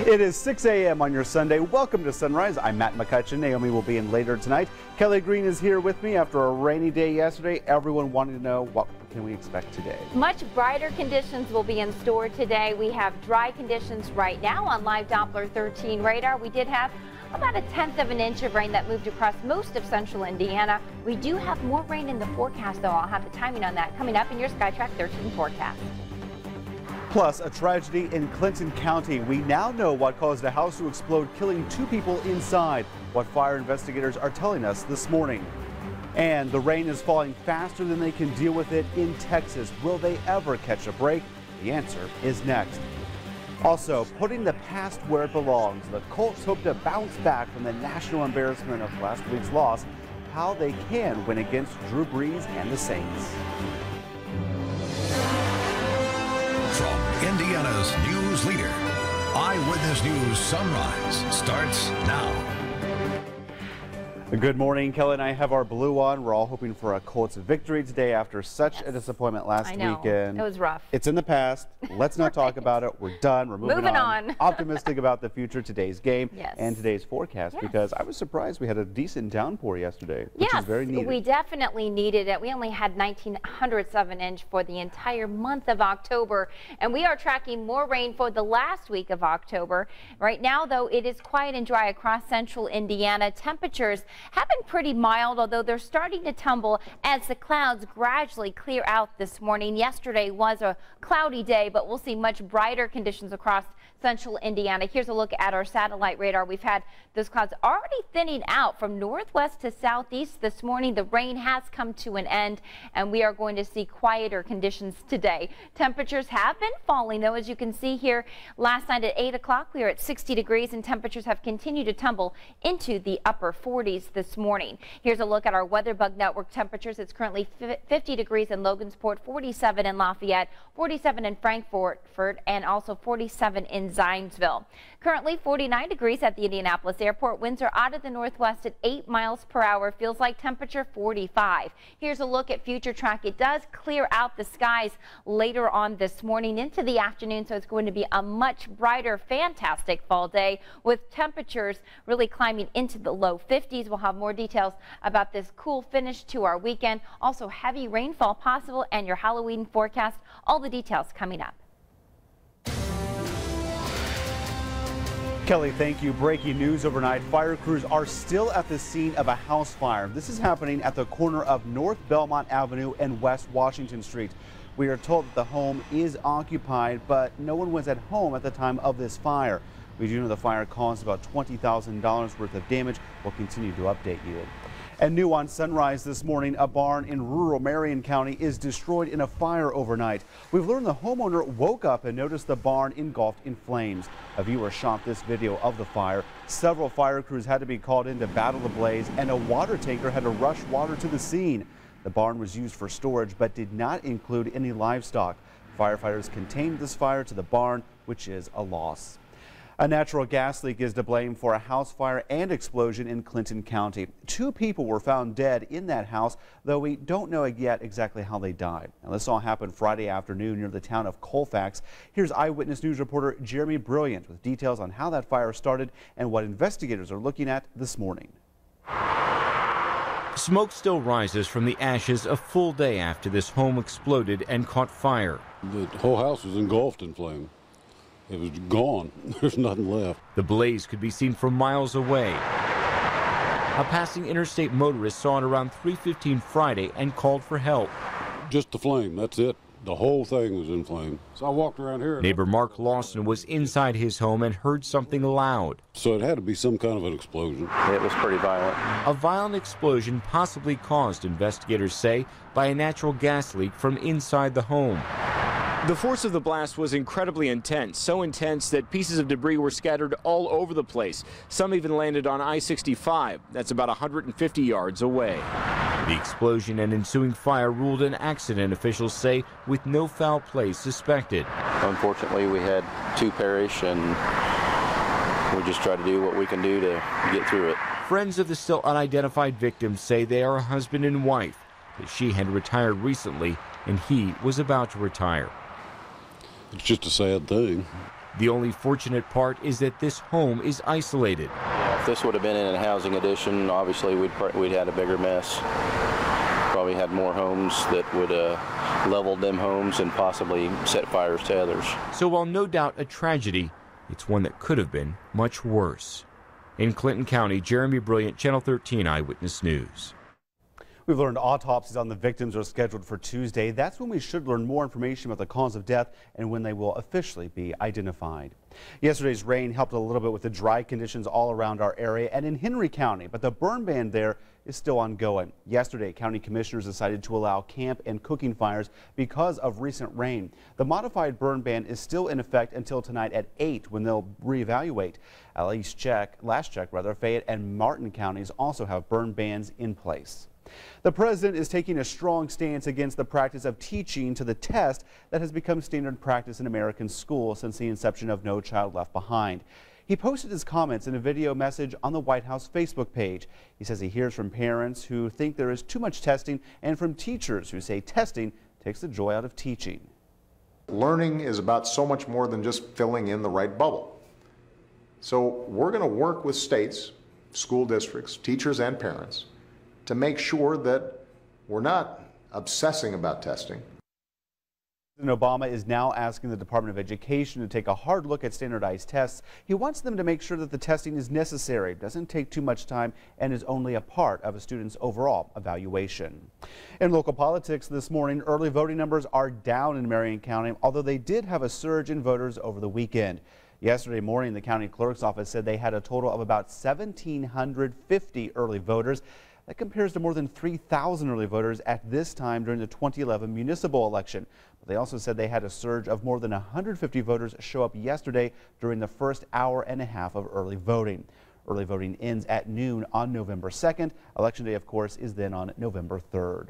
It is 6 a.m. on your Sunday. Welcome to Sunrise. I'm Matt McCutcheon. Naomi will be in later tonight. Kelly Green is here with me after a rainy day yesterday. Everyone wanted to know, what can we expect today? Much brighter conditions will be in store today. We have dry conditions right now on live Doppler 13 radar. We did have about 1/10 of an inch of rain that moved across most of central Indiana. We do have more rain in the forecast, though. I'll have the timing on that coming up in your SkyTrack 13 forecast. Plus, a tragedy in Clinton County. We now know what caused a house to explode, killing 2 people inside. What fire investigators are telling us this morning. And the rain is falling faster than they can deal with it in Texas. Will they ever catch a break? The answer is next. Also, putting the past where it belongs. The Colts hope to bounce back from the national embarrassment of last week's loss. How they can win against Drew Brees and the Saints. From Indiana's news leader, Eyewitness News Sunrise starts now. Good morning. Kelly and I have our blue on. We're all hoping for a Colts victory today after such a disappointment last weekend. It was rough. It's in the past. Let's not talk about it. We're done. We're moving on. Optimistic about the future, today's game and today's forecast, because I was surprised we had a decent downpour yesterday, which is very needed. We definitely needed it. We only had 19/100ths of an inch for the entire month of October, and we are tracking more rain for the last week of October. Right now, though, it is quiet and dry across central Indiana. Temperatures have been pretty mild, although they're starting to tumble as the clouds gradually clear out this morning. Yesterday was a cloudy day, but we'll see much brighter conditions across central Indiana. Here's a look at our satellite radar. We've had those clouds already thinning out from northwest to southeast this morning. The rain has come to an end, and we are going to see quieter conditions today. Temperatures have been falling, though, as you can see here. Last night at 8 o'clock, we were at 60 degrees, and temperatures have continued to tumble into the upper 40s this morning. Here's a look at our weather bug network temperatures. It's currently 50 degrees in Logansport, 47 in Lafayette, 47 in Frankfort, and also 47 in Zionsville. Currently 49 degrees at the Indianapolis airport. Winds are out of the northwest at 8 miles per hour. Feels like temperature 45. Here's a look at future track. It does clear out the skies later on this morning into the afternoon, so it's going to be a much brighter, fantastic fall day with temperatures really climbing into the low 50s. We'll have more details about this cool finish to our weekend. Also, heavy rainfall possible and your Halloween forecast. All the details coming up. Kelly, thank you. Breaking news overnight. Fire crews are still at the scene of a house fire. This is happening at the corner of North Belmont Avenue and West Washington Street. We are told that the home is occupied, but no one was at home at the time of this fire. We do know the fire caused about $20,000 worth of damage. We'll continue to update you. And new on Sunrise this morning, a barn in rural Marion County is destroyed in a fire overnight. We've learned the homeowner woke up and noticed the barn engulfed in flames. A viewer shot this video of the fire. Several fire crews had to be called in to battle the blaze, and a water tanker had to rush water to the scene. The barn was used for storage but did not include any livestock. Firefighters contained this fire to the barn, which is a loss. A natural gas leak is to blame for a house fire and explosion in Clinton County. 2 people were found dead in that house, though we don't know yet exactly how they died. Now, this all happened Friday afternoon near the town of Colfax. Here's Eyewitness News reporter Jeremy Brilliant with details on how that fire started and what investigators are looking at this morning. Smoke still rises from the ashes a full day after this home exploded and caught fire. The whole house was engulfed in flame. It was gone. There's nothing left. The blaze could be seen from miles away. A passing interstate motorist saw it around 3:15 Friday and called for help. Just the flame, that's it. The whole thing was in flame. So I walked around here. Neighbor Mark Lawson was inside his home and heard something loud. So it had to be some kind of an explosion. It was pretty violent. A violent explosion possibly caused, investigators say, by a natural gas leak from inside the home. The force of the blast was incredibly intense, so intense that pieces of debris were scattered all over the place. Some even landed on I-65. That's about 150 yards away. The explosion and ensuing fire ruled an accident, officials say, with no foul play suspected. Unfortunately, we had 2 perish, and we just try to do what we can do to get through it. Friends of the still unidentified victims say they are a husband and wife, that she had retired recently and he was about to retire. It's just a sad thing. The only fortunate part is that this home is isolated. Yeah, if this would have been in a housing addition, obviously we'd had a bigger mess. Probably had more homes that would leveled them homes and possibly set fires to others. So while no doubt a tragedy, it's one that could have been much worse. In Clinton County, Jeremy Brilliant, Channel 13 Eyewitness News. We've learned autopsies on the victims are scheduled for Tuesday. That's when we should learn more information about the cause of death and when they will officially be identified. Yesterday's rain helped a little bit with the dry conditions all around our area and in Henry County, but the burn ban there is still ongoing. Yesterday, county commissioners decided to allow camp and cooking fires because of recent rain. The modified burn ban is still in effect until tonight at 8 when they'll reevaluate. Last check, Fayette and Martin counties also have burn bans in place. The president is taking a strong stance against the practice of teaching to the test that has become standard practice in American schools since the inception of No Child Left Behind. He posted his comments in a video message on the White House Facebook page. He says he hears from parents who think there is too much testing and from teachers who say testing takes the joy out of teaching. Learning is about so much more than just filling in the right bubble. So we're going to work with states, school districts, teachers, and parents to make sure that we're not obsessing about testing. President Obama is now asking the Department of Education to take a hard look at standardized tests. He wants them to make sure that the testing is necessary, doesn't take too much time, and is only a part of a student's overall evaluation. In local politics this morning, early voting numbers are down in Marion County, although they did have a surge in voters over the weekend. Yesterday morning, the county clerk's office said they had a total of about 1,750 early voters. That compares to more than 3,000 early voters at this time during the 2011 municipal election. But they also said they had a surge of more than 150 voters show up yesterday during the first hour and a half of early voting. Early voting ends at noon on November 2nd. Election day, of course, is then on November 3rd.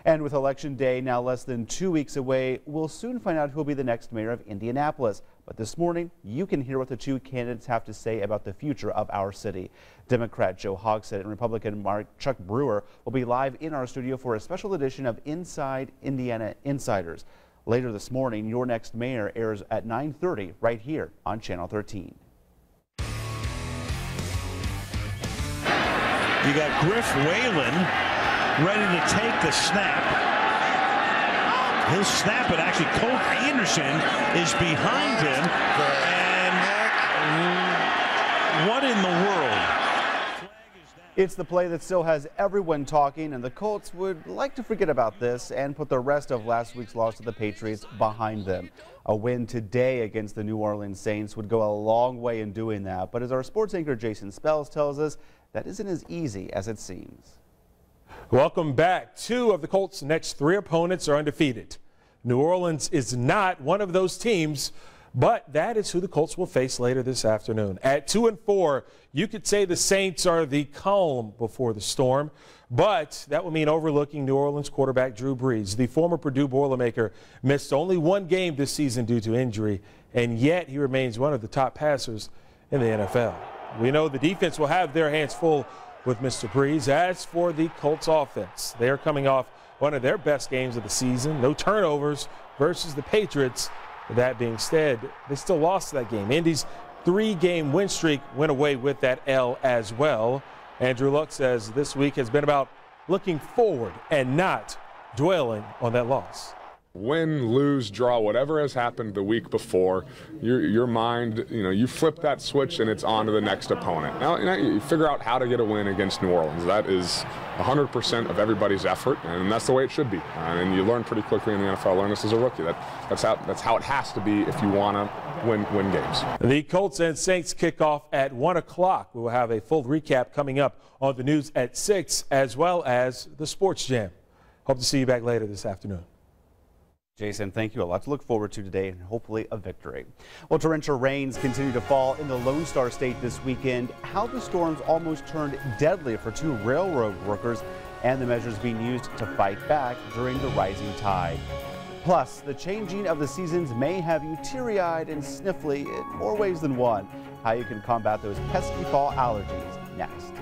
And with Election Day now less than 2 weeks away, we'll soon find out who will be the next mayor of Indianapolis. But this morning, you can hear what the two candidates have to say about the future of our city. Democrat Joe Hogsett and Republican Chuck Brewer will be live in our studio for a special edition of Inside Indiana Insiders. Later this morning, Your Next Mayor airs at 9:30 right here on Channel 13. You got Griff Whalen ready to take the snap. He'll snap it. Actually, Colt Anderson is behind him. And what in the world? It's the play that still has everyone talking, and the Colts would like to forget about this and put the rest of last week's loss to the Patriots behind them. A win today against the New Orleans Saints would go a long way in doing that, but as our sports anchor Jason Spells tells us, that isn't as easy as it seems. Welcome back. Two of the Colts' next three opponents are undefeated. New Orleans is not one of those teams, but that is who the Colts will face later this afternoon. At 2-4, you could say the Saints are the calm before the storm, but that would mean overlooking New Orleans quarterback Drew Brees. The former Purdue Boilermaker missed only one game this season due to injury, and yet he remains one of the top passers in the NFL. We know the defense will have their hands full with Mr. Brees. As for the Colts offense, they are coming off one of their best games of the season. No turnovers versus the Patriots. That being said, they still lost that game. Indy's 3-game win streak went away with that L as well. Andrew Luck says this week has been about looking forward and not dwelling on that loss. Win, lose, draw, whatever has happened the week before, your mind, you flip that switch and it's on to the next opponent. Now, you figure out how to get a win against New Orleans. That is 100% of everybody's effort, and that's the way it should be. And you learn pretty quickly in the NFL. Learn this as a rookie. That's how it has to be if you want to win games. The Colts and Saints kick off at 1 o'clock. We will have a full recap coming up on the news at 6, as well as the Sports Jam. Hope to see you back later this afternoon. Jason, thank you. A lot to look forward to today and hopefully a victory. Well, torrential rains continue to fall in the Lone Star State this weekend. How the storms almost turned deadly for 2 railroad workers and the measures being used to fight back during the rising tide. Plus, the changing of the seasons may have you teary-eyed and sniffly in more ways than one. How you can combat those pesky fall allergies next.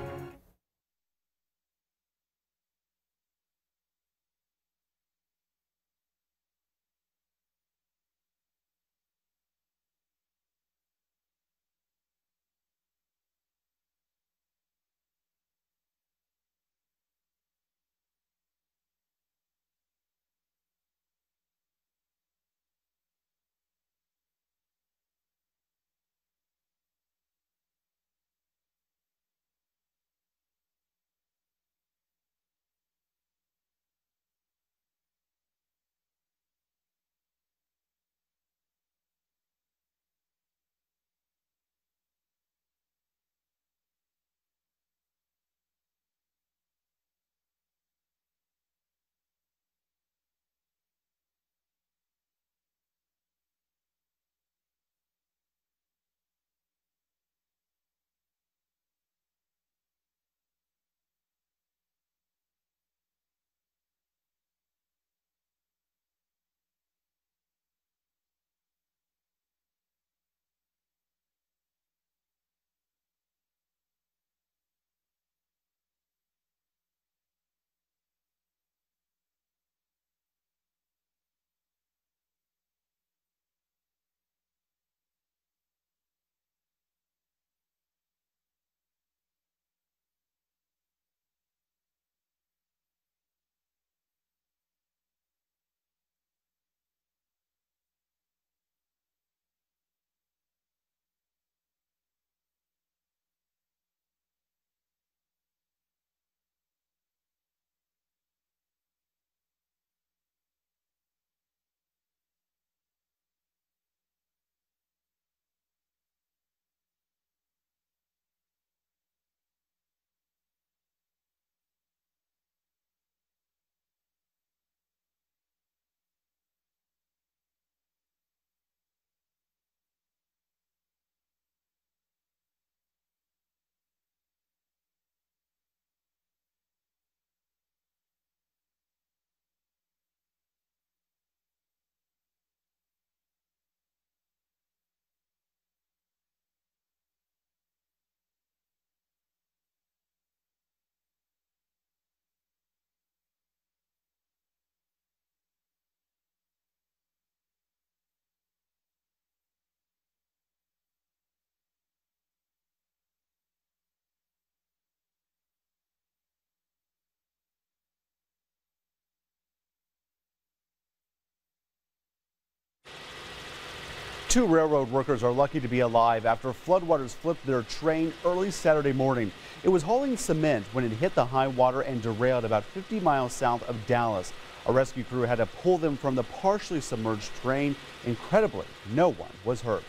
Two railroad workers are lucky to be alive after floodwaters flipped their train early Saturday morning. It was hauling cement when it hit the high water and derailed about 50 miles south of Dallas. A rescue crew had to pull them from the partially submerged train. Incredibly, no one was hurt.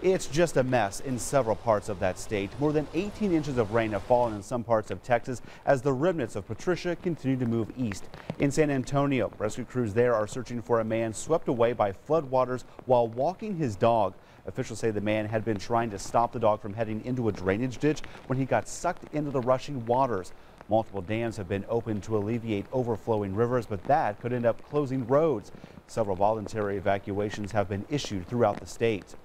It's just a mess in several parts of that state. More than 18 inches of rain have fallen in some parts of Texas as the remnants of Patricia continue to move east. In San Antonio, rescue crews there are searching for a man swept away by floodwaters while walking his dog. Officials say the man had been trying to stop the dog from heading into a drainage ditch when he got sucked into the rushing waters. Multiple dams have been opened to alleviate overflowing rivers, but that could end up closing roads. Several voluntary evacuations have been issued throughout the state.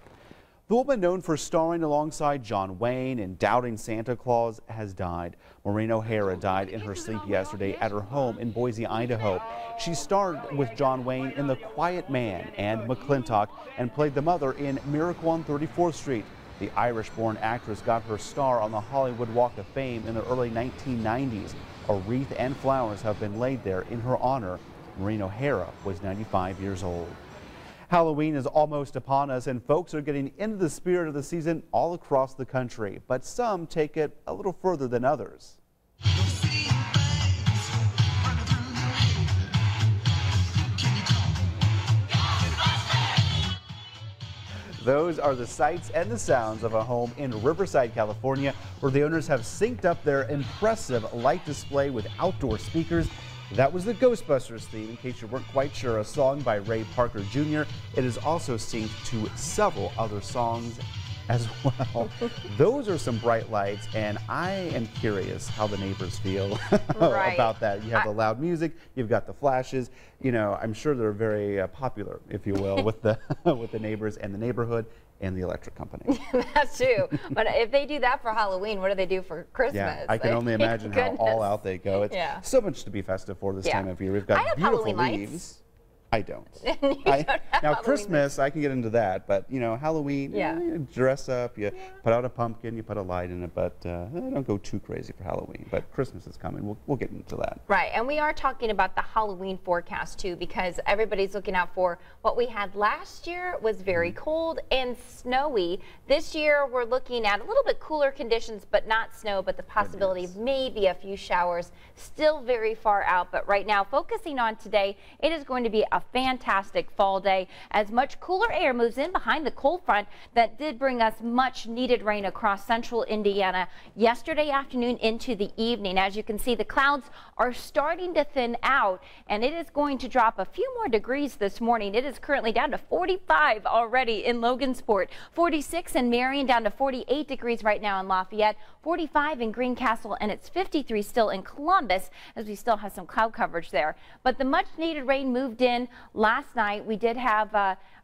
The woman known for starring alongside John Wayne in Doubting Santa Claus has died. Maureen O'Hara died in her sleep yesterday at her home in Boise, Idaho. She starred with John Wayne in The Quiet Man and McClintock and played the mother in Miracle on 34th Street. The Irish-born actress got her star on the Hollywood Walk of Fame in the early 1990s. A wreath and flowers have been laid there in her honor. Maureen O'Hara was 95 years old. Halloween is almost upon us, and folks are getting into the spirit of the season all across the country, but some take it a little further than others. Those are the sights and the sounds of a home in Riverside, California, where the owners have synced up their impressive light display with outdoor speakers. That was the Ghostbusters theme, in case you weren't quite sure, a song by Ray Parker Jr. It is also synced to several other songs as well. Those are some bright lights, and I am curious how the neighbors feel about that. You have the loud music, you've got the flashes. You know, I'm sure they're very popular, if you will, with the with the neighbors and the neighborhood and the electric company. That's true. But if they do that for Halloween, what do they do for Christmas? Yeah, I can only imagine how all out they go. It's so much to be festive for this time of year. We've got beautiful leaves. Lights. I don't. Now Christmas, I can get into that, but you know, Halloween, you dress up, you put out a pumpkin, you put a light in it, but I don't go too crazy for Halloween. But Christmas is coming. We'll get into that. Right, and we are talking about the Halloween forecast too, because everybody's looking out for what we had last year was very cold and snowy. This year we're looking at a little bit cooler conditions, but not snow, but the possibility of maybe a few showers. Still very far out, but right now focusing on today, it is going to be a fantastic fall day as much cooler air moves in behind the cold front that did bring us much needed rain across central Indiana yesterday afternoon into the evening. As you can see, the clouds are starting to thin out, and it is going to drop a few more degrees this morning. It is currently down to 45 already in Logansport, 46 in Marion, down to 48 degrees right now in Lafayette, 45 in Greencastle, and it's 53 still in Columbus as we still have some cloud coverage there. But the much needed rain moved in last night. We did have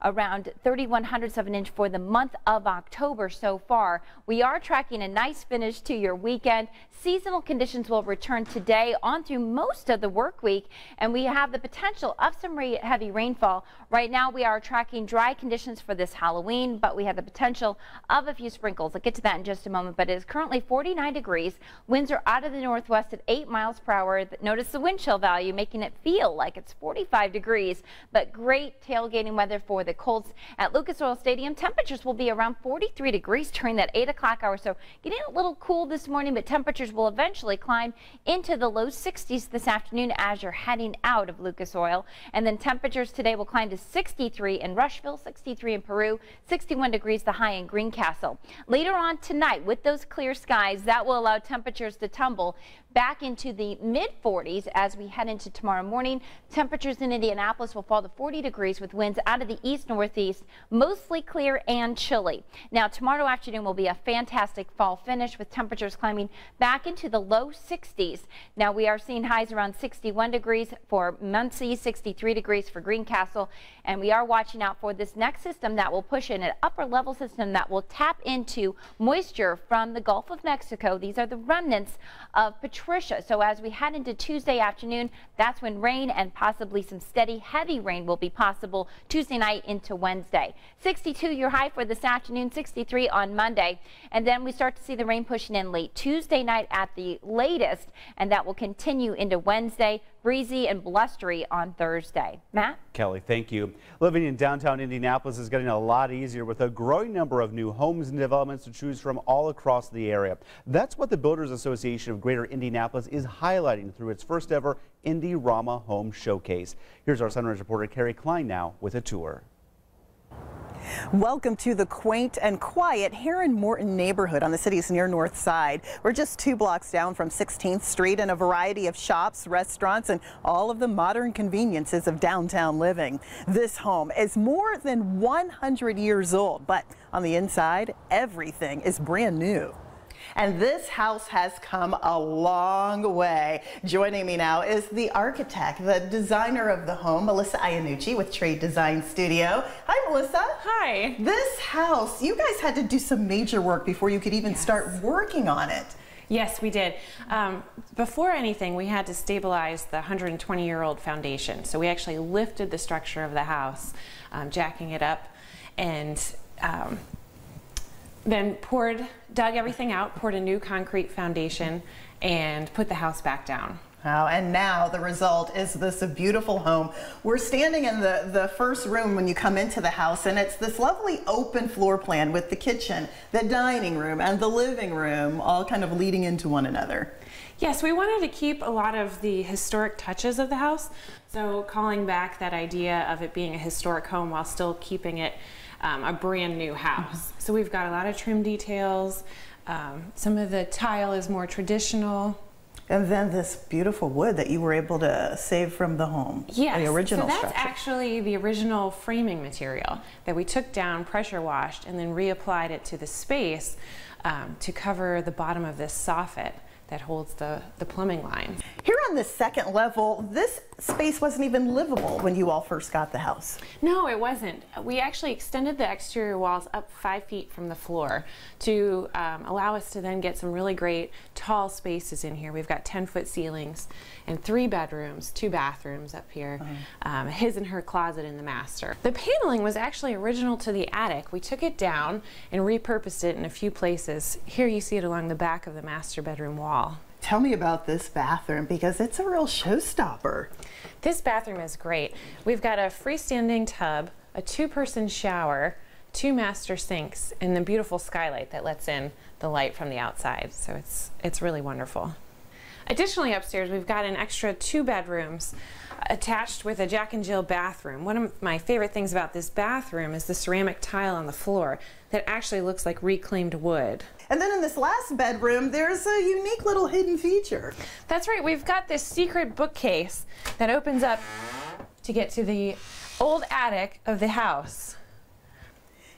around 3,100ths of an inch for the month of October so far. We are tracking a nice finish to your weekend. Seasonal conditions will return today on through most of the work week, and we have the potential of some heavy rainfall. Right now we are tracking dry conditions for this Halloween, but we have the potential of a few sprinkles. I'll get to that in just a moment, but it is currently 49 degrees. Winds are out of the northwest at 8 miles per hour. Notice the wind chill value, making it feel like it's 45 degrees, but great tailgating weather for the Colts at Lucas Oil Stadium. Temperatures will be around 43 degrees during that 8 o'clock hour, so getting a little cool this morning, but temperatures will eventually climb into the low 60s this afternoon as you're heading out of Lucas Oil. And then temperatures today will climb to 63 in Rushville, 63 in Peru, 61 degrees the high in Greencastle. Later on tonight, with those clear skies, that will allow temperatures to tumble back into the mid-40s as we head into tomorrow morning. Temperatures in Indianapolis will fall to 40 degrees with winds out of the east-northeast, mostly clear and chilly. Now tomorrow afternoon will be a fantastic fall finish with temperatures climbing back into the low 60s. Now we are seeing highs around 61 degrees for Muncie, 63 degrees for Greencastle, and we are watching out for this next system that will push in, an upper level system that will tap into moisture from the Gulf of Mexico. These are the remnants of Patricia. So as we head into Tuesday afternoon, that's when rain and possibly some steady heavy rain will be possible Tuesday night into Wednesday. 62 your high for this afternoon, 63 on Monday, and then we start to see the rain pushing in late Tuesday night at the latest, and that will continue into Wednesday. breezy and blustery on Thursday. Matt? Kelly, thank you. Living in downtown Indianapolis is getting a lot easier with a growing number of new homes and developments to choose from all across the area. That's what the Builders Association of Greater Indianapolis is highlighting through its first ever Indy-Rama Home Showcase. Here's our Sunrise reporter Carrie Klein now with a tour. Welcome to the quaint and quiet Heron Morton neighborhood on the city's near north side. We're just 2 blocks down from 16th Street and a variety of shops, restaurants, and all of the modern conveniences of downtown living. This home is more than 100 years old, but on the inside, everything is brand new. And this house has come a long way. Joining me now is the architect, the designer of the home, Melissa Iannucci with Trade Design Studio. Hi, Melissa. Hi. This house, you guys had to do some major work before you could even start working on it. Yes, we did. Before anything, we had to stabilize the 120-year-old foundation. So we actually lifted the structure of the house, jacking it up, and then dug everything out, poured a new concrete foundation, and put the house back down. Wow, and now the result is this beautiful home. We're standing in the first room when you come into the house, and it's this lovely open floor plan with the kitchen, the dining room, and the living room all kind of leading into one another. Yes, we wanted to keep a lot of the historic touches of the house, so calling back that idea of it being a historic home while still keeping it a brand new house. So we've got a lot of trim details. Some of the tile is more traditional. And then this beautiful wood that you were able to save from the home. Yes, the original so that's structure. actually the original framing material that we took down, pressure washed, and then reapplied it to the space to cover the bottom of this soffit that holds the plumbing line. Here on the second level, this space wasn't even livable when you all first got the house. No, it wasn't. We actually extended the exterior walls up 5 feet from the floor to allow us to then get some really great tall spaces in here. We've got 10-foot ceilings and 3 bedrooms, 2 bathrooms up here, his and her closet in the master. The paneling was actually original to the attic. We took it down and repurposed it in a few places. Here you see it along the back of the master bedroom wall. Tell me about this bathroom, because it's a real showstopper. This bathroom is great. We've got a freestanding tub, a 2-person shower, 2 master sinks, and the beautiful skylight that lets in the light from the outside. So it's really wonderful. Additionally, upstairs we've got an extra 2 bedrooms attached with a Jack and Jill bathroom. One of my favorite things about this bathroom is the ceramic tile on the floor that actually looks like reclaimed wood. And then in this last bedroom, there's a unique little hidden feature. That's right, we've got this secret bookcase that opens up to get to the old attic of the house.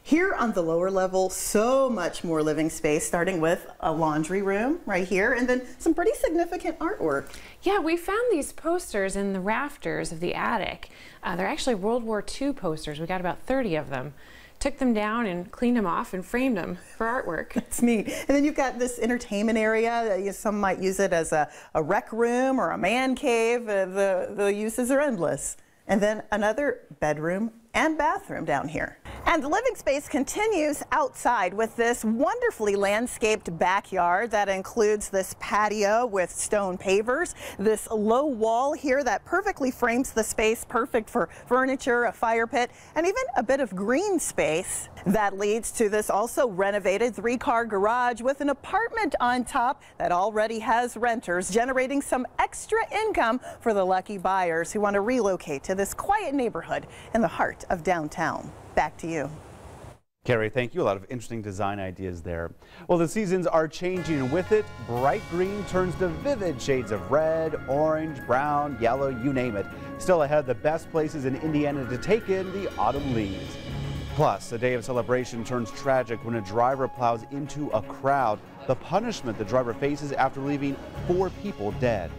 Here on the lower level, so much more living space, starting with a laundry room right here, and then some pretty significant artwork. Yeah, we found these posters in the rafters of the attic. They're actually World War II posters. We got about 30 of them. Took them down and cleaned them off and framed them for artwork. That's neat. And then you've got this entertainment area. Some might use it as a rec room or a man cave. The uses are endless. And then another bedroom and bathroom down here. And the living space continues outside with this wonderfully landscaped backyard that includes this patio with stone pavers, this low wall here that perfectly frames the space, perfect for furniture, a fire pit, and even a bit of green space. That leads to this also renovated 3-car garage with an apartment on top that already has renters, generating some extra income for the lucky buyers who want to relocate to this quiet neighborhood in the heart of downtown. Back to you. Carrie, thank you. A lot of interesting design ideas there. Well, the seasons are changing, and with it, bright green turns to vivid shades of red, orange, brown, yellow, you name it. Still ahead, the best places in Indiana to take in the autumn leaves. Plus, a day of celebration turns tragic when a driver plows into a crowd. The punishment the driver faces after leaving 4 people dead.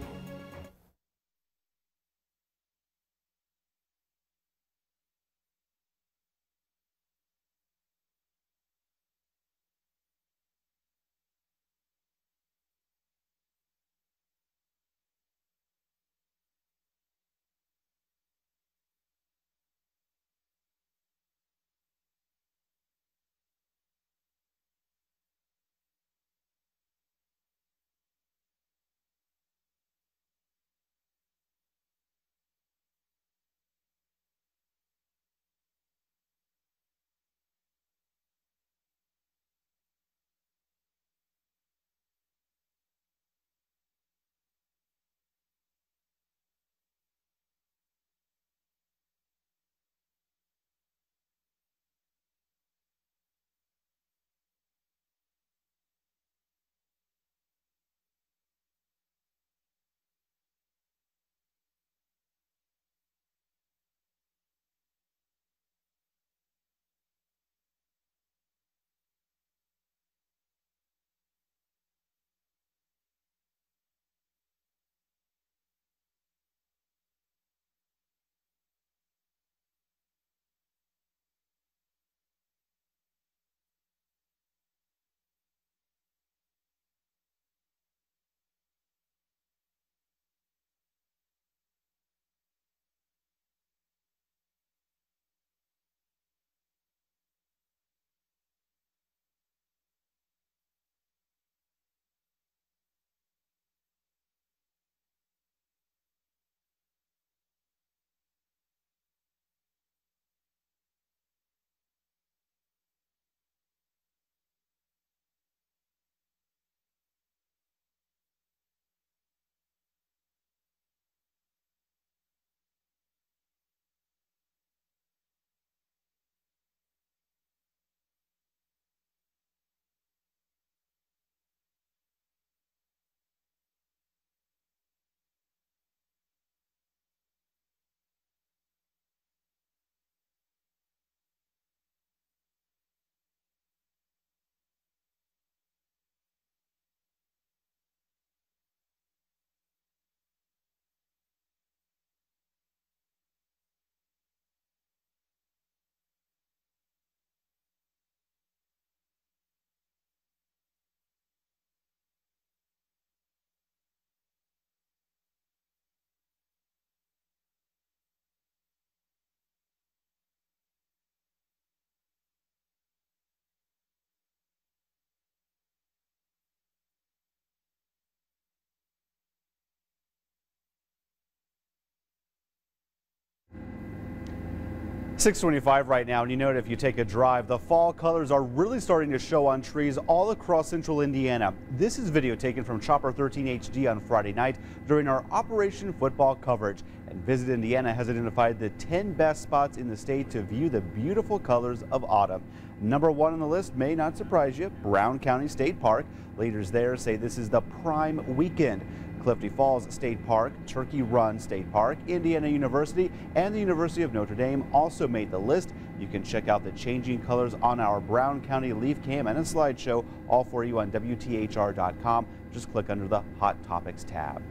6:25 right now, and you know that if you take a drive, the fall colors are really starting to show on trees all across central Indiana. This is video taken from Chopper 13 HD on Friday night during our Operation Football coverage. And Visit Indiana has identified the 10 best spots in the state to view the beautiful colors of autumn. Number 1 on the list may not surprise you, Brown County State Park. Leaders there say this is the prime weekend. Clifty Falls State Park, Turkey Run State Park, Indiana University, and the University of Notre Dame also made the list. You can check out the changing colors on our Brown County Leaf Cam and a slideshow, all for you on WTHR.com. Just click under the Hot Topics tab.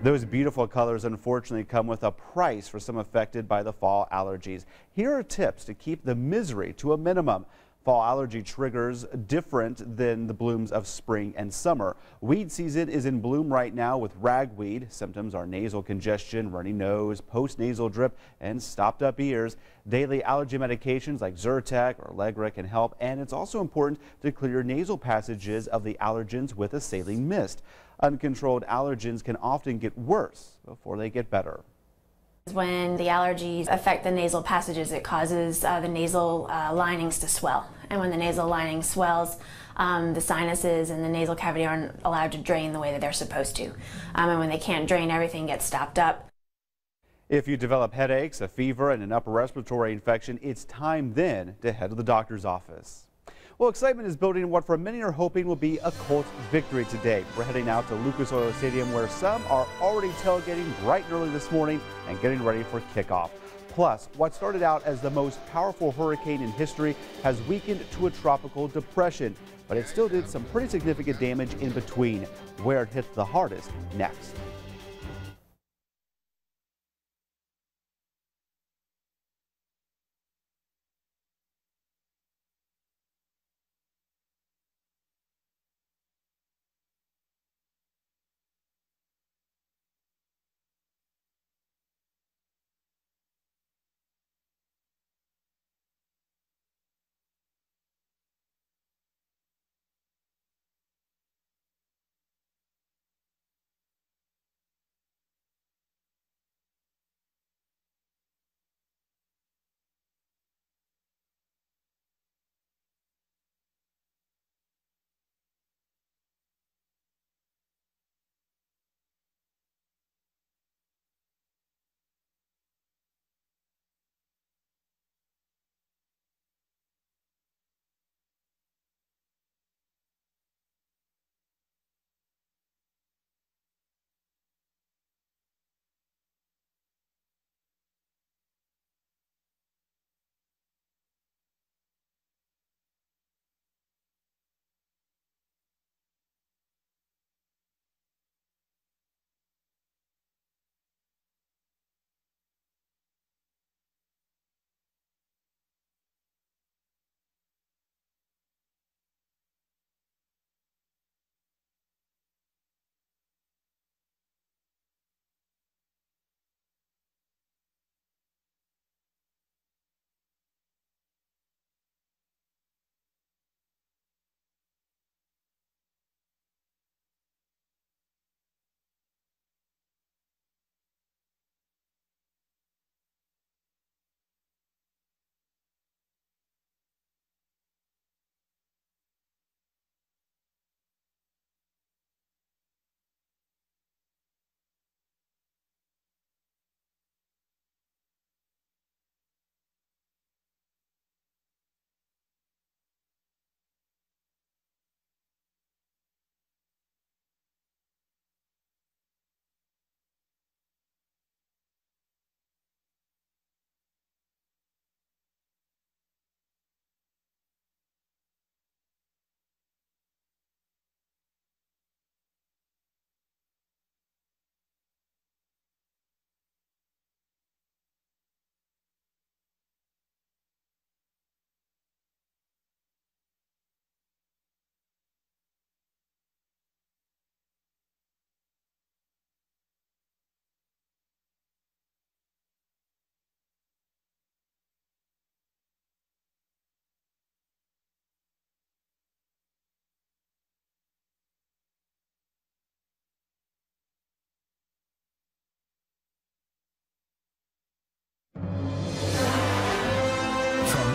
Those beautiful colors unfortunately come with a price for some affected by the fall allergies. Here are tips to keep the misery to a minimum. Fall allergy triggers different than the blooms of spring and summer. Weed season is in bloom right now with ragweed. Symptoms are nasal congestion, runny nose, post-nasal drip, and stopped up ears. Daily allergy medications like Zyrtec or Allegra can help, and it's also important to clear nasal passages of the allergens with a saline mist. Uncontrolled allergens can often get worse before they get better. When the allergies affect the nasal passages, it causes the nasal linings to swell. And when the nasal lining swells, the sinuses and the nasal cavity aren't allowed to drain the way that they're supposed to. And when they can't drain, everything gets stopped up. If you develop headaches, a fever, and an upper respiratory infection, it's time then to head to the doctor's office. Well, excitement is building in what for many are hoping will be a Colts victory today. We're heading out to Lucas Oil Stadium, where some are already tailgating bright and early this morning and getting ready for kickoff. Plus, what started out as the most powerful hurricane in history has weakened to a tropical depression, but it still did some pretty significant damage in between. Where it hit the hardest next.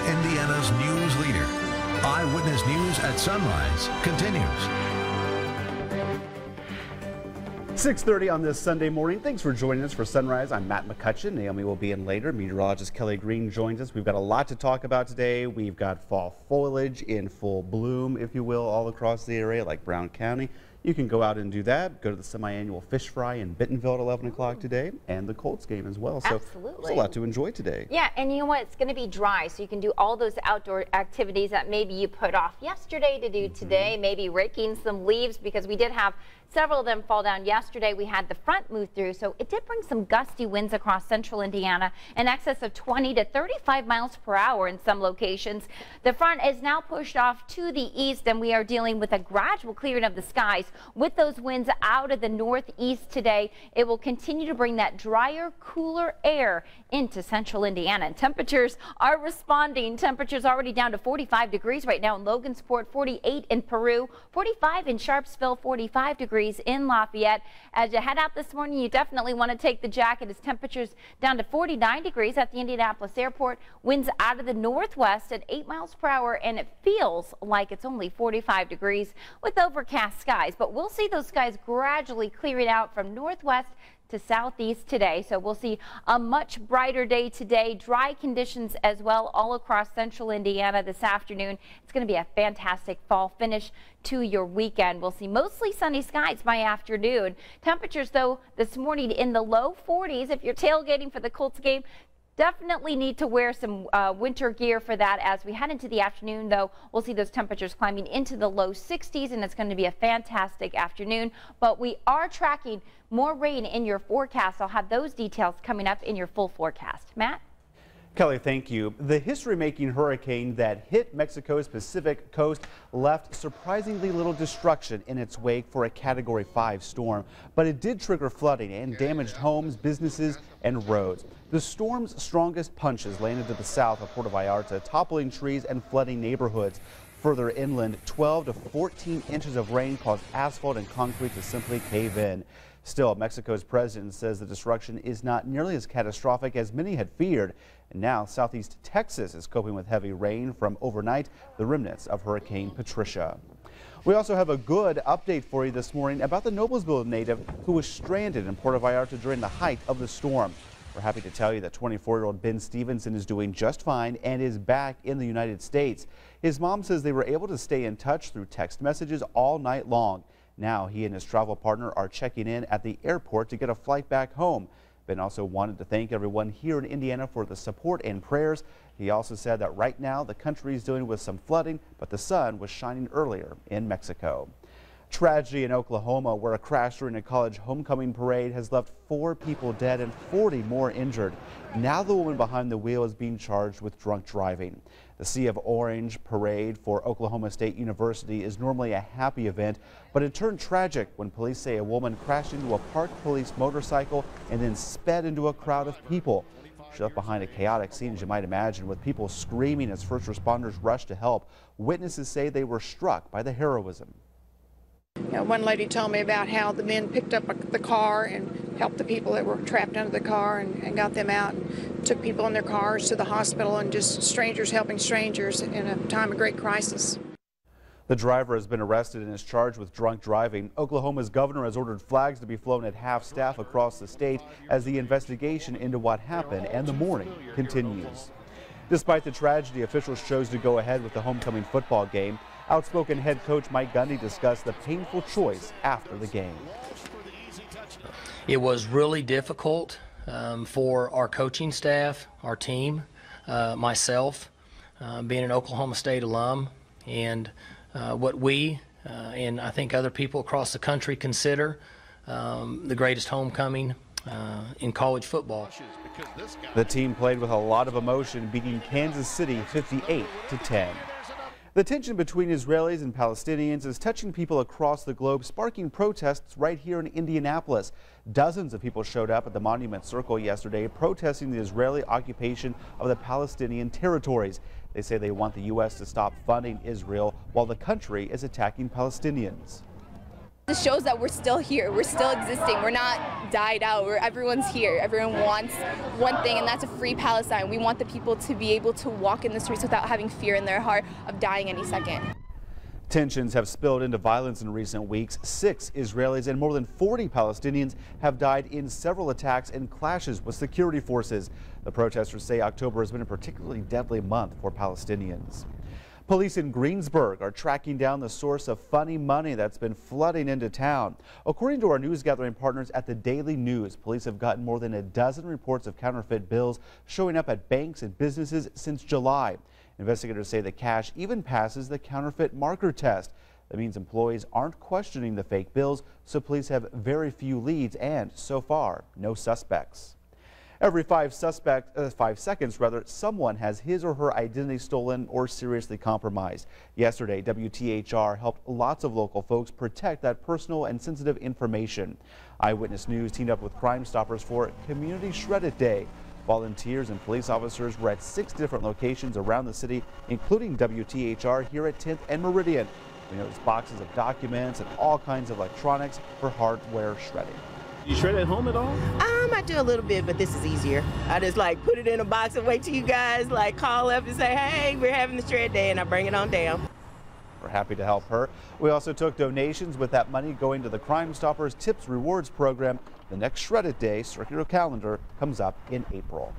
Indiana's news leader. Eyewitness News at Sunrise continues. 6:30 on this Sunday morning. Thanks for joining us for Sunrise. I'm Matt McCutcheon. Naomi will be in later. Meteorologist Kelly Green joins us. We've got a lot to talk about today. We've got fall foliage in full bloom, if you will, all across the area, like Brown County. You can go out and do that. Go to the semi-annual fish fry in Bentonville at 11 o'clock today, and the Colts game as well. So absolutely, there's a lot to enjoy today. Yeah, and you know what? It's going to be dry, so you can do all those outdoor activities that maybe you put off yesterday to do today. Maybe raking some leaves, because we did have several of them fall down yesterday. We had the front move through, so it did bring some gusty winds across central Indiana, in excess of 20 to 35 miles per hour in some locations. The front is now pushed off to the east, and we are dealing with a gradual clearing of the skies. With those winds out of the northeast today, it will continue to bring that drier, cooler air into central Indiana. And temperatures are responding. Temperatures already down to 45 degrees right now in Logansport, 48 in Peru, 45 in Sharpsville, 45 degrees in Lafayette. As you head out this morning, you definitely want to take the jacket, as temperatures down to 49 degrees at the Indianapolis airport. Winds out of the northwest at 8 miles per hour, and it feels like it's only 45 degrees with overcast skies. But we'll see those skies gradually clearing out from northwest to southeast today. So we'll see a much brighter day today. Dry conditions as well all across central Indiana this afternoon. It's going to be a fantastic fall finish to your weekend. We'll see mostly sunny skies by afternoon. Temperatures, though, this morning in the low 40s. If you're tailgating for the Colts game, definitely need to wear some winter gear for that. As we head into the afternoon, though, we'll see those temperatures climbing into the low 60s, and it's going to be a fantastic afternoon. But we are tracking more rain in your forecast. I'll have those details coming up in your full forecast. Matt? Kelly, thank you. The history-making hurricane that hit Mexico's Pacific coast left surprisingly little destruction in its wake for a Category 5 storm, but it did trigger flooding and damaged homes, businesses, and roads. The storm's strongest punches landed to the south of Puerto Vallarta, toppling trees and flooding neighborhoods. Further inland, 12 to 14 inches of rain caused asphalt and concrete to simply cave in. Still, Mexico's president says the destruction is not nearly as catastrophic as many had feared. And now southeast Texas is coping with heavy rain from overnight, the remnants of Hurricane Patricia. We also have a good update for you this morning about the Noblesville native who was stranded in Puerto Vallarta during the height of the storm. We're happy to tell you that 24-year-old Ben Stevenson is doing just fine and is back in the United States. His mom says they were able to stay in touch through text messages all night long. Now he and his travel partner are checking in at the airport to get a flight back home. Ben also wanted to thank everyone here in Indiana for the support and prayers. He also said that right now the country is dealing with some flooding, but the sun was shining earlier in Mexico. Tragedy in Oklahoma, where a crash during a college homecoming parade has left 4 people dead and 40 more injured. Now the woman behind the wheel is being charged with drunk driving. The Sea of Orange parade for Oklahoma State University is normally a happy event, but it turned tragic when police say a woman crashed into a parked police motorcycle and then sped into a crowd of people. She left behind a chaotic scene, as you might imagine, with people screaming as first responders rushed to help. Witnesses say they were struck by the heroism. One lady told me about how the men picked up the car and helped the people that were trapped under the car and got them out and took people in their cars to the hospital, and just strangers helping strangers in a time of great crisis. The driver has been arrested and is charged with drunk driving. Oklahoma's governor has ordered flags to be flown at half staff across the state as the investigation into what happened and the mourning continues. Despite the tragedy, officials chose to go ahead with the homecoming football game. Outspoken head coach Mike Gundy discussed the painful choice after the game. It was really difficult for our coaching staff, our team, myself, being an Oklahoma State alum, and what we and I think other people across the country consider the greatest homecoming in college football. The team played with a lot of emotion, beating Kansas City 58-10. The tension between Israelis and Palestinians is touching people across the globe, sparking protests right here in Indianapolis. Dozens of people showed up at the Monument Circle yesterday protesting the Israeli occupation of the Palestinian territories. They say they want the U.S. to stop funding Israel while the country is attacking Palestinians. This shows that we're still here, we're still existing, we're not died out, everyone's here. Everyone wants one thing, and that's a free Palestine. We want the people to be able to walk in the streets without having fear in their heart of dying any second. Tensions have spilled into violence in recent weeks. 6 Israelis and more than 40 Palestinians have died in several attacks and clashes with security forces. The protesters say October has been a particularly deadly month for Palestinians. Police in Greensburg are tracking down the source of funny money that's been flooding into town. According to our news gathering partners at the Daily News, police have gotten more than a dozen reports of counterfeit bills showing up at banks and businesses since July. Investigators say the cash even passes the counterfeit marker test. That means employees aren't questioning the fake bills, so police have very few leads and, so far, no suspects. Every 5 seconds, someone has his or her identity stolen or seriously compromised. Yesterday, WTHR helped lots of local folks protect that personal and sensitive information. Eyewitness News teamed up with Crime Stoppers for Community Shred It Day. Volunteers and police officers were at 6 different locations around the city, including WTHR here at 10th and Meridian. We noticed boxes of documents and all kinds of electronics for hardware shredding. You shred at home at all? I do a little bit, but this is easier. I just put it in a box and wait till you guys call up and say, hey, we're having the shred day, and I bring it on down. We're happy to help her. We also took donations, with that money going to the Crime Stoppers Tips Rewards program. The next Shred It Day circular calendar comes up in April.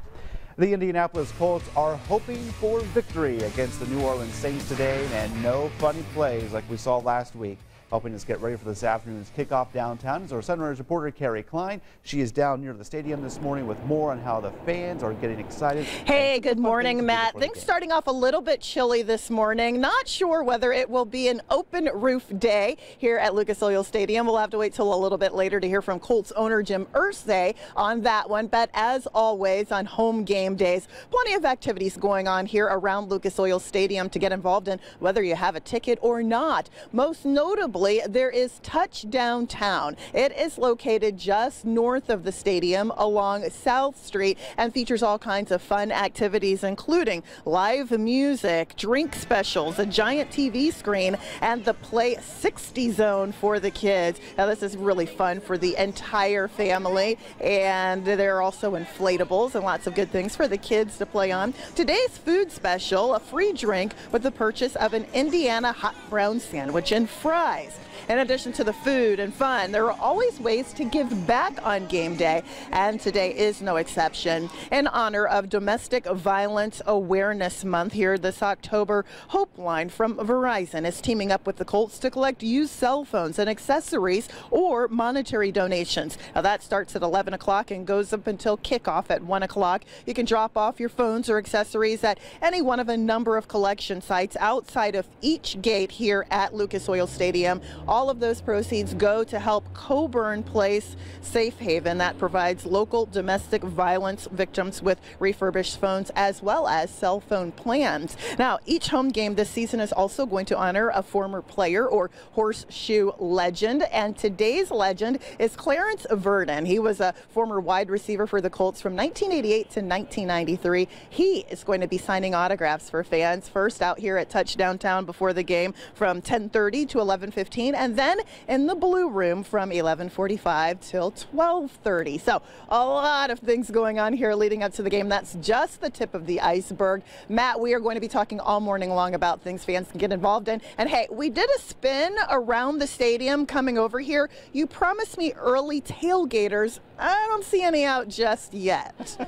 The Indianapolis Colts are hoping for victory against the New Orleans Saints today, and no funny plays like we saw last week. Helping us get ready for this afternoon's kickoff downtown is our Sunrise reporter, Carrie Klein. She is down near the stadium this morning with more on how the fans are getting excited. Hey, good morning, Matt. Things starting off a little bit chilly this morning. Not sure whether it will be an open roof day here at Lucas Oil Stadium. We'll have to wait till a little bit later to hear from Colts owner Jim Irsay on that one. But as always, on home game days, plenty of activities going on here around Lucas Oil Stadium to get involved in, whether you have a ticket or not. Most notably, there is Touch Downtown. It is located just north of the stadium along South Street and features all kinds of fun activities, including live music, drink specials, a giant TV screen, and the Play 60 zone for the kids. Now, this is really fun for the entire family, and there are also inflatables and lots of good things for the kids to play on. Today's food special, a free drink with the purchase of an Indiana hot brown sandwich and fries. In addition to the food and fun, there are always ways to give back on game day, and today is no exception. In honor of Domestic Violence Awareness Month here this October, Hope Line from Verizon is teaming up with the Colts to collect used cell phones and accessories or monetary donations. Now, that starts at 11 o'clock and goes up until kickoff at 1 o'clock. You can drop off your phones or accessories at any one of a number of collection sites outside of each gate here at Lucas Oil Stadium. All of those proceeds go to help Coburn Place Safe Haven that provides local domestic violence victims with refurbished phones as well as cell phone plans. Now, each home game this season is also going to honor a former player or horseshoe legend, and today's legend is Clarence Verdon. He was a former wide receiver for the Colts from 1988 to 1993. He is going to be signing autographs for fans first out here at Touch Downtown before the game from 10:30 to 11:15, and then in the Blue Room from 11:45 till 12:30. So a lot of things going on here leading up to the game. That's just the tip of the iceberg. Matt, we are going to be talking all morning long about things fans can get involved in. And hey, we did a spin around the stadium coming over here. You promised me early tailgaters. I don't see any out just yet.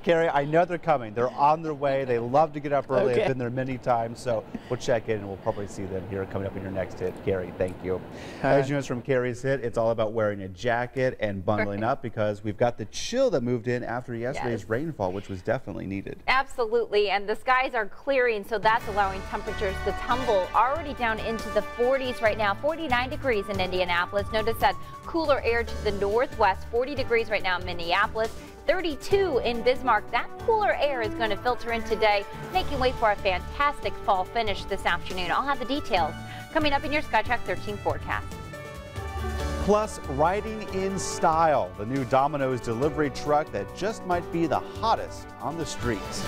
Carrie, I know they're coming. They're on their way. They love to get up early. Okay. I've been there many times, so we'll check in and we'll probably see them here coming up in your next hit. Carrie, thank you. As you know from Carrie's hit, it's all about wearing a jacket and bundling up because we've got the chill that moved in after yesterday's rainfall, which was definitely needed. Absolutely, and the skies are clearing, so that's allowing temperatures to tumble already down into the 40s right now. 49 degrees in Indianapolis. Notice that cooler air to the northwest. 40 degrees right now in Minneapolis. 32 in Bismarck. That cooler air is going to filter in today, making way for a fantastic fall finish this afternoon. I'll have the details coming up in your SkyTrack 13 forecast. Plus, riding in style, the new Domino's delivery truck that just might be the hottest on the streets.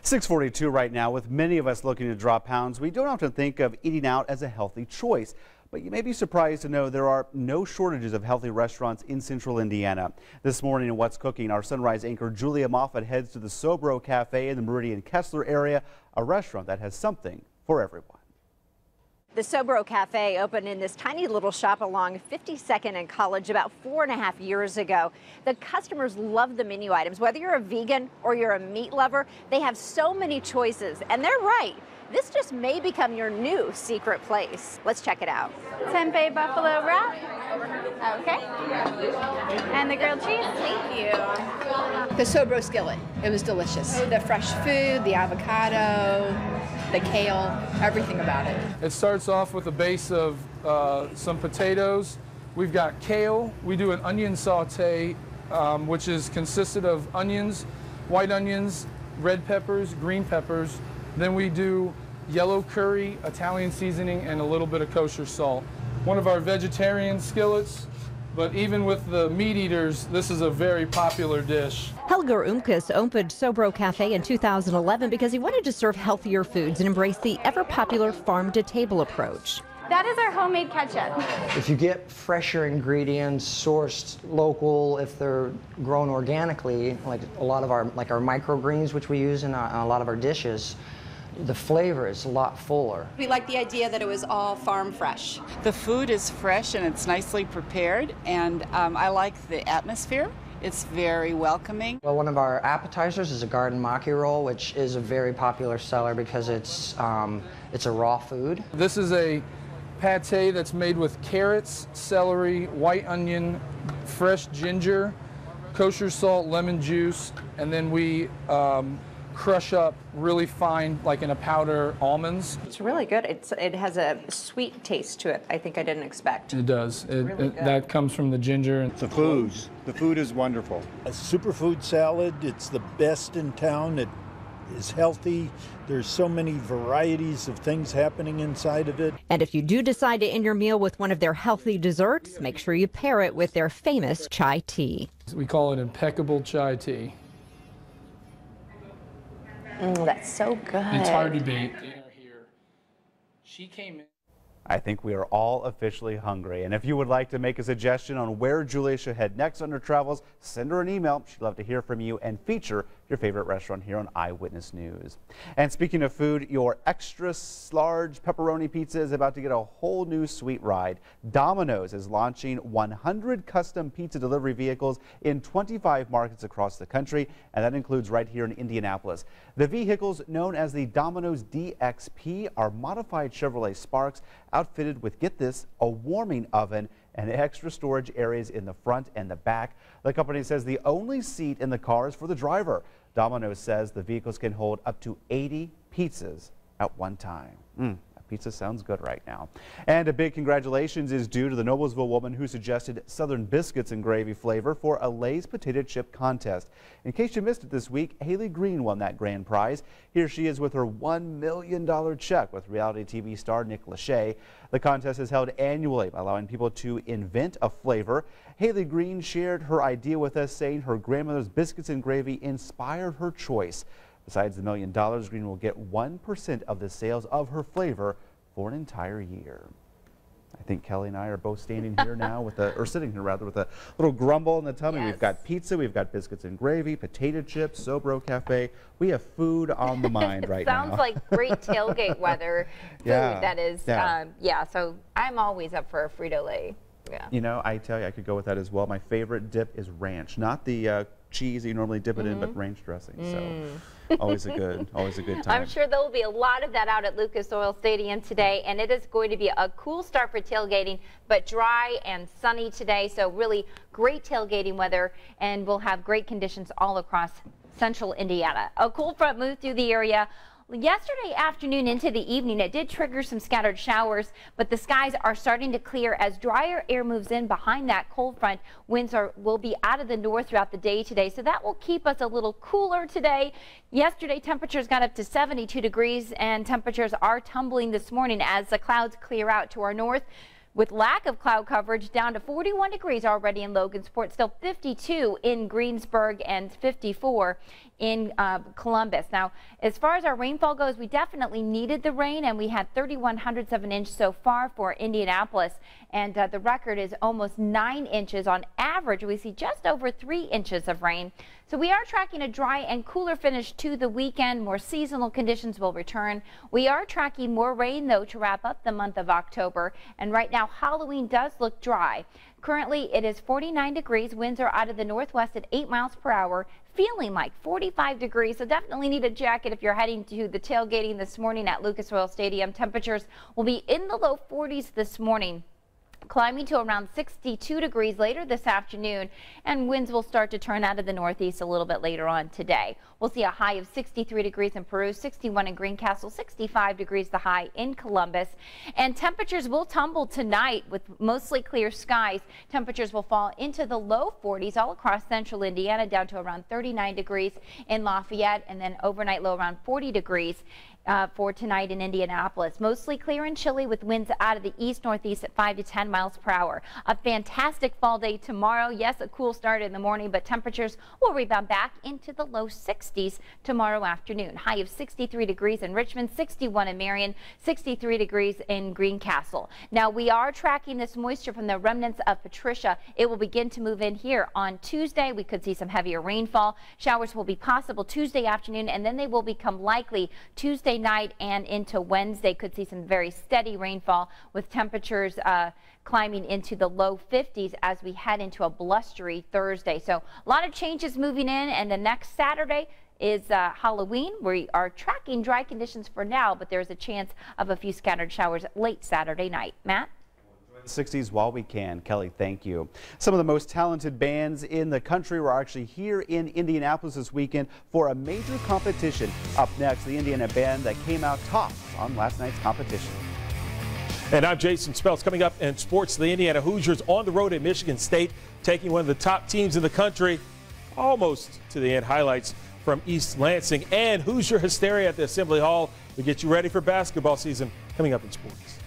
6:42 right now. With many of us looking to drop pounds, we don't often think of eating out as a healthy choice. But you may be surprised to know there are no shortages of healthy restaurants in central Indiana. This morning in What's Cooking, our Sunrise anchor Julia Moffat heads to the Sobro Cafe in the Meridian Kessler area, a restaurant that has something for everyone. The Sobro Cafe opened in this tiny little shop along 52nd and College about 4.5 years ago. The customers love the menu items. Whether you're a vegan or you're a meat lover, they have so many choices. And they're right. This just may become your new secret place. Let's check it out. Tempeh buffalo wrap. Okay. And the grilled cheese. Thank you. The Sobro skillet. It was delicious. The fresh food, the avocado, the kale, everything about it. It starts off with a base of some potatoes. We've got kale. We do an onion saute, which is consisted of onions, white onions, red peppers, green peppers. Then we do yellow curry, Italian seasoning, and a little bit of kosher salt. One of our vegetarian skillets, but even with the meat eaters, this is a very popular dish. Helger Umkus opened Sobro Cafe in 2011 because he wanted to serve healthier foods and embrace the ever-popular farm-to-table approach. That is our homemade ketchup. If you get fresher ingredients, sourced local, if they're grown organically, like a lot of our microgreens, which we use in a lot of our dishes, the flavor is a lot fuller. We like the idea that it was all farm fresh. The food is fresh and it's nicely prepared, and I like the atmosphere. It's very welcoming. Well, one of our appetizers is a garden maki roll, which is a very popular seller because it's a raw food. This is a pate that's made with carrots, celery, white onion, fresh ginger, kosher salt, lemon juice, and then we crush up really fine, like in a powder, almonds. It's really good. It has a sweet taste to it. I think I didn't expect. It does. That comes from the ginger. The food. The food is wonderful. A superfood salad. It's the best in town. It is healthy. There's so many varieties of things happening inside of it. And if you do decide to end your meal with one of their healthy desserts, make sure you pair it with their famous chai tea. We call it impeccable chai tea. That's so good. It's hard to beat. She came in. I think we are all officially hungry. And if you would like to make a suggestion on where Julia should head next on her travels, send her an email. She'd love to hear from you and feature your favorite restaurant here on Eyewitness News. And speaking of food, your extra large pepperoni pizza is about to get a whole new sweet ride. Domino's is launching 100 custom pizza delivery vehicles in 25 markets across the country, and that includes right here in Indianapolis. The vehicles, known as the Domino's DXP, are modified Chevrolet Sparks outfitted with, get this, a warming oven and extra storage areas in the front and the back. The company says the only seat in the car is for the driver. Domino's says the vehicles can hold up to 80 pizzas at one time. Pizza sounds good right now. And a big congratulations is due to the Noblesville woman who suggested Southern biscuits and gravy flavor for a Lay's potato chip contest. In case you missed it this week, Haley Green won that grand prize. Here she is with her $1 million check with reality TV star Nick Lachey. The contest is held annually, allowing people to invent a flavor. Haley Green shared her idea with us, saying her grandmother's biscuits and gravy inspired her choice. Besides the $1 million, Green will get 1% of the sales of her flavor for an entire year. I think Kelly and I are both standing here now sitting here rather with a little grumble in the tummy. Yes. We've got pizza, we've got biscuits and gravy, potato chips, Sobro Cafe. We have food on the mind right now. Sounds like great tailgate weather food. Yeah. That is, so I'm always up for a Frito-Lay. Yeah. You know, I tell you, I could go with that as well. My favorite dip is ranch, not the cheese that you normally dip it in, but ranch dressing. So always a good time. I'm sure there will be a lot of that out at Lucas Oil Stadium today, and it is going to be a cool start for tailgating, but dry and sunny today. So really great tailgating weather, and we'll have great conditions all across central Indiana. A cool front moved through the area yesterday afternoon into the evening. It did trigger some scattered showers, but the skies are starting to clear as drier air moves in behind that cold front. Winds will be out of the north throughout the day today, so that will keep us a little cooler today. Yesterday, temperatures got up to 72 degrees, and temperatures are tumbling this morning as the clouds clear out to our north. with lack of cloud coverage down to 41 degrees already in Logansport, still 52 in Greensburg and 54 in Columbus. Now, as far as our rainfall goes, we definitely needed the rain, and we had 3/100ths of an inch so far for Indianapolis, and the record is almost 9 inches. On average, we see just over 3 inches of rain. So we are tracking a dry and cooler finish to the weekend. More seasonal conditions will return. We are tracking more rain, though, to wrap up the month of October. And right now, Halloween does look dry. Currently, it is 49 degrees. Winds are out of the northwest at 8 miles per hour, feeling like 45 degrees. So definitely need a jacket if you're heading to the tailgating this morning at Lucas Oil Stadium. Temperatures will be in the low 40s this morning, climbing to around 62 degrees later this afternoon, and winds will start to turn out of the northeast a little bit later on today. We'll see a high of 63 degrees in Peru, 61 in Greencastle, 65 degrees the high in Columbus. And temperatures will tumble tonight with mostly clear skies. Temperatures will fall into the low 40s all across central Indiana, down to around 39 degrees in Lafayette, and then overnight low around 40 degrees. For tonight in Indianapolis. Mostly clear and chilly with winds out of the east-northeast at 5 to 10 miles per hour. A fantastic fall day tomorrow. Yes, a cool start in the morning, but temperatures will rebound back into the low 60s tomorrow afternoon. High of 63 degrees in Richmond, 61 in Marion, 63 degrees in Greencastle. Now, we are tracking this moisture from the remnants of Patricia. It will begin to move in here on Tuesday. We could see some heavier rainfall. Showers will be possible Tuesday afternoon, and then they will become likely Tuesday night and into Wednesday. Could see some very steady rainfall with temperatures climbing into the low 50s as we head into a blustery Thursday. So a lot of changes moving in, and the next Saturday is Halloween. We are tracking dry conditions for now, but there's a chance of a few scattered showers late Saturday night. Matt? 60s while we can. Kelly, thank you. Some of the most talented bands in the country were actually here in Indianapolis this weekend for a major competition. Up next, the Indiana band that came out top on last night's competition. And I'm Jason Speltz. Coming up in sports, the Indiana Hoosiers on the road at Michigan State, taking one of the top teams in the country almost to the end. Highlights from East Lansing and Hoosier hysteria at the Assembly Hall. We get you ready for basketball season coming up in sports.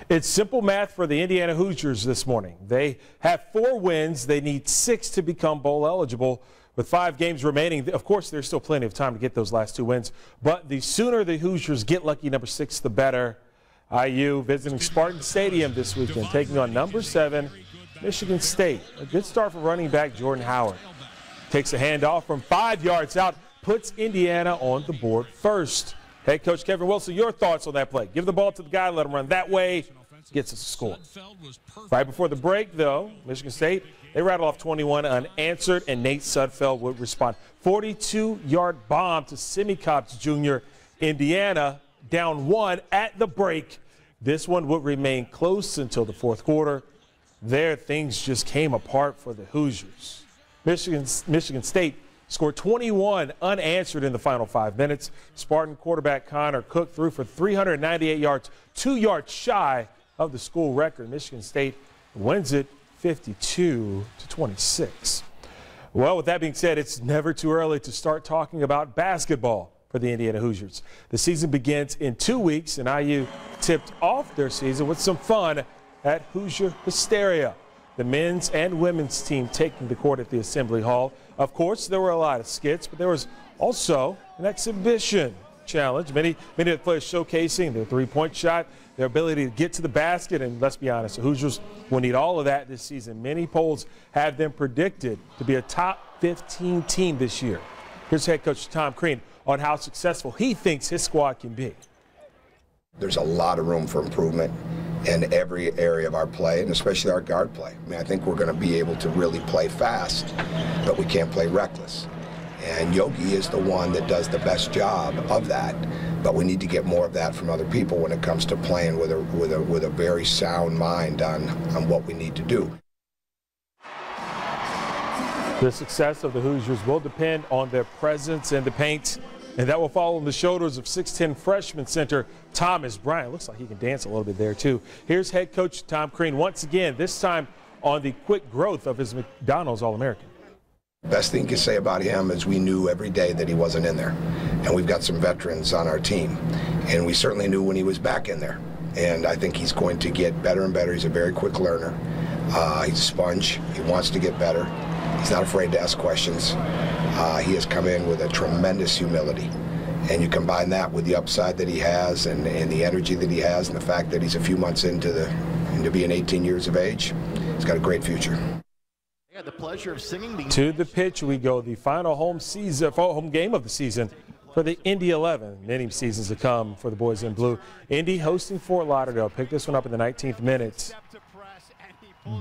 It's simple math for the Indiana Hoosiers this morning. They have 4 wins. They need 6 to become bowl eligible. With 5 games remaining, of course, there's still plenty of time to get those last 2 wins. But the sooner the Hoosiers get lucky number 6, the better. IU visiting Spartan Stadium this weekend, taking on number 7, Michigan State. A good start for running back Jordan Howard. Takes a handoff from 5 yards out, puts Indiana on the board first. Head coach Kevin Wilson, your thoughts on that play? Give the ball to the guy, let him run that way, gets us a score. Right before the break, though, Michigan State, they rattle off 21 unanswered, and Nate Sudfeld would respond. 42-yard bomb to Semi-Cops Jr. Indiana down 1 at the break. This one would remain close until the 4th quarter. There, things just came apart for the Hoosiers. Michigan State scored 21 unanswered in the final 5 minutes. Spartan quarterback Connor Cook threw for 398 yards, 2 yards shy of the school record. Michigan State wins it 52-26. Well, with that being said, it's never too early to start talking about basketball for the Indiana Hoosiers. The season begins in 2 weeks, and IU tipped off their season with some fun at Hoosier Hysteria. The men's and women's team taking the court at the Assembly Hall. Of course, there were a lot of skits, but there was also an exhibition challenge. Many of the players showcasing their 3-point shot, their ability to get to the basket, and let's be honest, the Hoosiers will need all of that this season. Many polls have them predicted to be a top 15 team this year. Here's head coach Tom Crean on how successful he thinks his squad can be. There's a lot of room for improvement in every area of our play, and especially our guard play. I mean, I think we're going to be able to really play fast, but we can't play reckless. And Yogi is the one that does the best job of that, but we need to get more of that from other people when it comes to playing with a very sound mind on what we need to do. The success of the Hoosiers will depend on their presence in the paint, and that will fall on the shoulders of 6'10" freshman center Thomas Bryant. Looks like he can dance a little bit there, too. Here's head coach Tom Crean once again, this time on the quick growth of his McDonald's All-American. The best thing you can say about him is we knew every day that he wasn't in there. And we've got some veterans on our team, and we certainly knew when he was back in there. And I think he's going to get better and better. He's a very quick learner. He's a sponge. He wants to get better. He's not afraid to ask questions. He has come in with a tremendous humility. And you combine that with the upside that he has and the energy that he has and the fact that he's a few months into being 18 years of age, he's got a great future. I had the pleasure of singing to the pitch we go, the final home game of the season for the Indy 11. Many seasons to come for the boys in blue. Indy hosting Fort Lauderdale. Picked this one up in the 19th minute.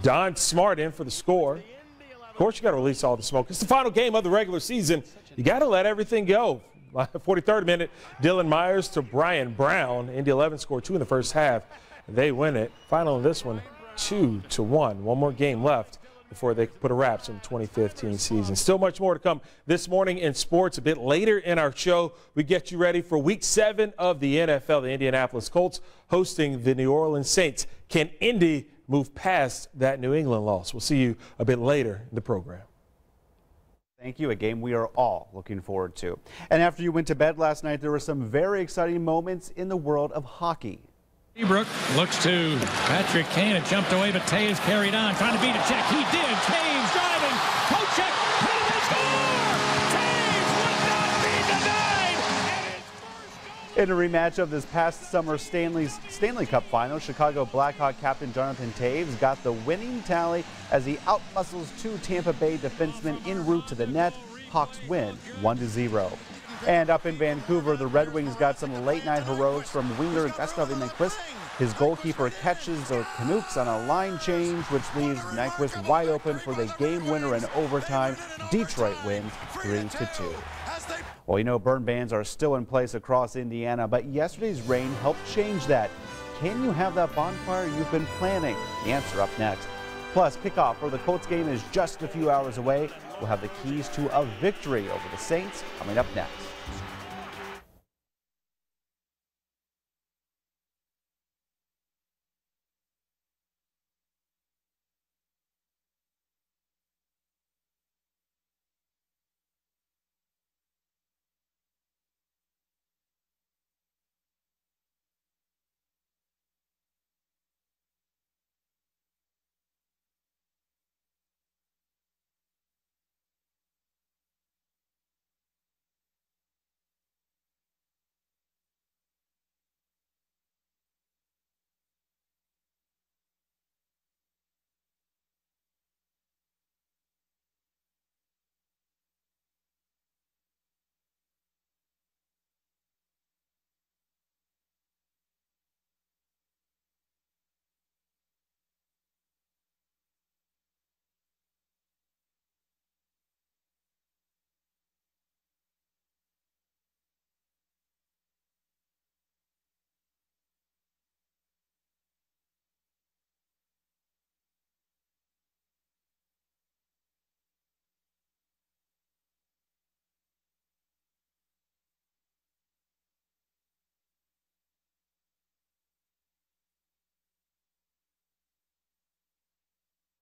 Don Smart in for the score. Of course, you got to release all the smoke. It's the final game of the regular season. You got to let everything go. 43rd minute, Dylan Myers to Brian Brown. Indy 11 scored 2 in the first half. They win it. Final on this one, 2-1. One more game left before they put a wrap on the 2015 season. Still much more to come this morning in sports. A bit later in our show, we get you ready for Week 7 of the NFL. The Indianapolis Colts hosting the New Orleans Saints. Can Indy move past that New England loss? We'll see you a bit later in the program. Thank you. A game we are all looking forward to. And after you went to bed last night, there were some very exciting moments in the world of hockey. Seabrook looks to Patrick Kane. It jumped away, but Taves carried on, trying to beat a check. He did. Taves driving. Kochek, hit it and score! Taves would not be denied. In a rematch of this past summer Stanley Cup final, Chicago Blackhawk captain Jonathan Taves got the winning tally as he outmuscles 2 Tampa Bay defensemen en route to the net. Hawks win 1-0. And up in Vancouver, the Red Wings got some late-night heroics from winger Gustav Nyquist. His goalkeeper catches the Canucks on a line change, which leaves Nyquist wide open for the game winner in overtime. Detroit wins 3-2. Well, you know, burn bans are still in place across Indiana, but yesterday's rain helped change that. Can you have that bonfire you've been planning? The answer up next. Plus, kickoff for the Colts game is just a few hours away. We'll have the keys to a victory over the Saints coming up next.